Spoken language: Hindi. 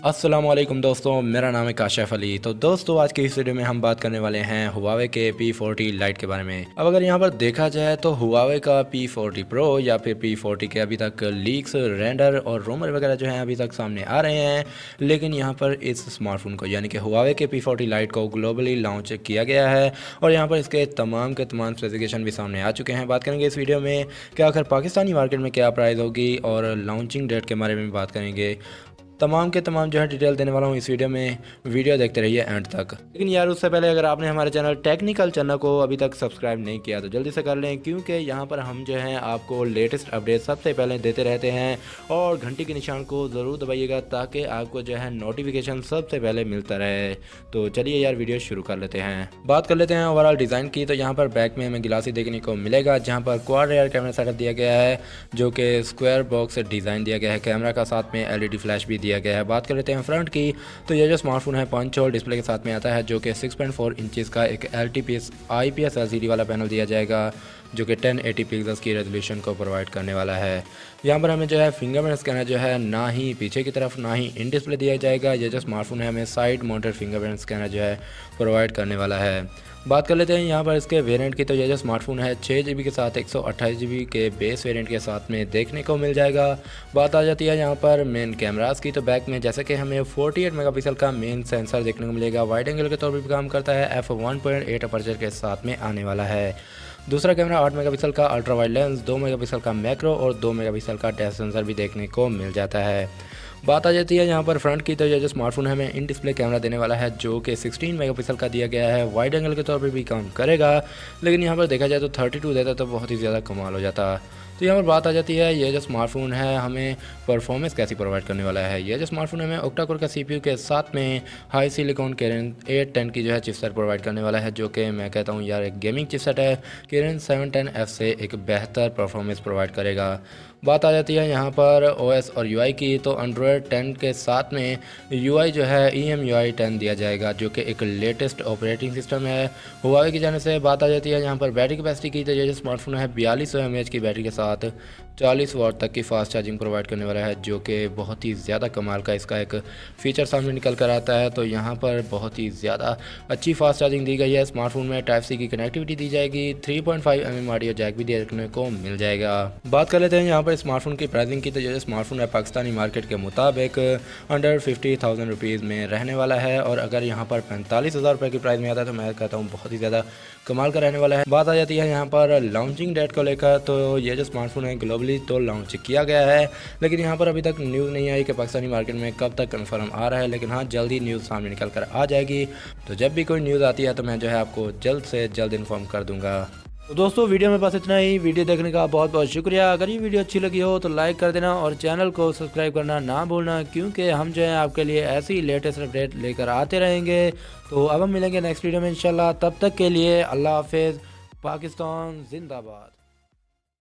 अस्सलाम वालेकुम दोस्तों, मेरा नाम है काशिफ अली। तो दोस्तों आज की इस वीडियो में हम बात करने वाले हैं Huawei के P40 Lite के बारे में। अब अगर यहाँ पर देखा जाए तो Huawei का P40 Pro या फिर P40 के अभी तक लीक्स, रेंडर और रूमर वगैरह जो हैं अभी तक सामने आ रहे हैं, लेकिन यहाँ पर इस स्मार्टफोन को यानी कि Huawei के P40 Lite को ग्लोबली लॉन्च किया गया है और यहाँ पर इसके तमाम के तमाम स्पेसिफिकेशन भी सामने आ चुके हैं। बात करेंगे इस वीडियो में कि आखिर पाकिस्तानी मार्केट में क्या प्राइस होगी और लॉन्चिंग डेट के बारे में बात करेंगे। तमाम के तमाम जो है डिटेल देने वाला हूँ इस वीडियो में। वीडियो देखते रहिए एंड तक। लेकिन यार उससे पहले अगर आपने हमारे चैनल टेक्निकल चैनल को अभी तक सब्सक्राइब नहीं किया तो जल्दी से कर लें, क्योंकि यहाँ पर हम जो हैं आपको लेटेस्ट अपडेट सबसे पहले देते रहते हैं और घंटी के निशान को ज़रूर दबाइएगा ताकि आपको जो है नोटिफिकेशन सबसे पहले मिलता रहे। तो चलिए यार वीडियो शुरू कर लेते हैं। बात कर लेते हैं ओवरऑल डिज़ाइन की। तो यहाँ पर बैक में हमें गिलासी देखने को मिलेगा, जहाँ पर क्वाड रेयर कैमरा सेटअप दिया गया है जो कि स्क्वायर बॉक्स डिज़ाइन दिया गया है। कैमरा का साथ में LED फ्लैश भी दिया गया है। बात कर लेते हैं फ्रंट की। तो ये जो स्मार्टफोन है 5 होल डिस्प्ले के साथ में आता है जो कि 6.4 इंचेस का एक LTPS IPS LCD वाला पैनल दिया जाएगा जो कि 1080 पिक्सल्स की रेजोल्यूशन को प्रोवाइड करने वाला है। यहाँ पर हमें जो है फिंगरप्रिंट स्कैनर जो है ना ही पीछे की तरफ ना ही इन डिस्प्ले दिया जाएगा। ये जो स्मार्टफोन है हमें साइड माउंटेड फिंगरप्रिंट स्कैनर जो है प्रोवाइड करने वाला है। बात कर लेते हैं यहाँ पर इसके वेरिएंट की। तो ये जो स्मार्टफोन है 6GB के साथ 128GB के बेस वेरिएंट के साथ में देखने को मिल जाएगा। बात आ जाती है यहाँ पर मेन कैमरास की। तो बैक में जैसे कि हमें 48 मेगापिक्सल का मेन सेंसर देखने को मिलेगा। वाइड एंगल के तौर पर भी काम करता है। f1.8 अपर्चर के साथ में आने वाला है। दूसरा कैमरा 8 मेगापिक्सल का अल्ट्रा वाइड लेंस, 2 मेगापिक्सल का मैक्रो और 2 मेगापिक्सल का डेप्थ सेंसर भी देखने को मिल जाता है। बात आ जाती है यहाँ पर फ्रंट की। तो ये जो स्मार्टफोन है हमें इन डिस्प्ले कैमरा देने वाला है जो कि 16 मेगापिक्सल का दिया गया है। वाइड एंगल के तौर पर भी काम करेगा, लेकिन यहाँ पर देखा जाए तो 32 देता तो बहुत ही ज़्यादा कमाल हो जाता। तो यहाँ पर बात आ जाती है ये जो स्मार्टफोन है हमें परफॉर्मेंस कैसी प्रोवाइड करने वाला है। ये जो स्मार्टफोन हमें ऑक्टा कोर का CPU के साथ में हाई सिलिकॉन Kirin 810 की जो है चिपसेट प्रोवाइड करने वाला है जो कि मैं कहता हूँ यार एक गेमिंग चिपसेट है। Kirin 710F से एक बेहतर परफॉर्मेंस प्रोवाइड करेगा। बात आ जाती है यहाँ पर OS और UI की। तो Android 10 के साथ में UI जो है EMUI 10 दिया जाएगा जो कि एक लेटेस्ट ऑपरेटिंग सिस्टम है Huawei की जाने से। बात आ जाती है यहाँ पर बैटरी कैपेसिटी की। तो ये जो स्मार्टफोन है 4200 mAh की बैटरी के साथ 40 वाट तक की फास्ट चार्जिंग प्रोवाइड करने वाला है जो कि बहुत ही ज़्यादा कमाल का इसका एक फ़ीचर सामने निकल कर आता है। तो यहाँ पर बहुत ही ज़्यादा अच्छी फास्ट चार्जिंग दी गई है। स्मार्टफोन में टाइप C की कनेक्टिविटी दी जाएगी। 3.5 mm ऑडियो जैक भी देखने को मिल जाएगा। बात कर लेते हैं यहाँ पर स्मार्टफोन की प्राइसिंग की। तो ये स्मार्टफोन है पाकिस्तानी मार्केट के मुताबिक अंडर 50,000 रुपीज़ में रहने वाला है और अगर यहाँ पर 45,000 रुपये की प्राइस में आता है तो मैं कहता हूँ बहुत ही ज़्यादा कमाल का रहने वाला है। बात आ जाती है यहाँ पर लॉन्चिंग डेट को लेकर। तो ये जो स्मार्टफोन है ग्लोबली तो लॉन्च किया गया है, लेकिन यहाँ पर अभी तक न्यूज़ नहीं आई कि पाकिस्तानी मार्केट में कब तक कन्फर्म आ रहा है, लेकिन हाँ जल्दी न्यूज़ सामने निकल कर आ जाएगी। तो जब भी कोई न्यूज़ आती है तो मैं जो है आपको जल्द से जल्द इन्फॉर्म कर दूँगा। तो दोस्तों वीडियो में बस इतना ही। वीडियो देखने का बहुत बहुत शुक्रिया। अगर ये वीडियो अच्छी लगी हो तो लाइक कर देना और चैनल को सब्सक्राइब करना ना भूलना, क्योंकि हम जो है आपके लिए ऐसी लेटेस्ट अपडेट लेकर आते रहेंगे। तो अब हम मिलेंगे नेक्स्ट वीडियो में इंशाल्लाह। तब तक के लिए अल्लाह हाफिज़। पाकिस्तान जिंदाबाद।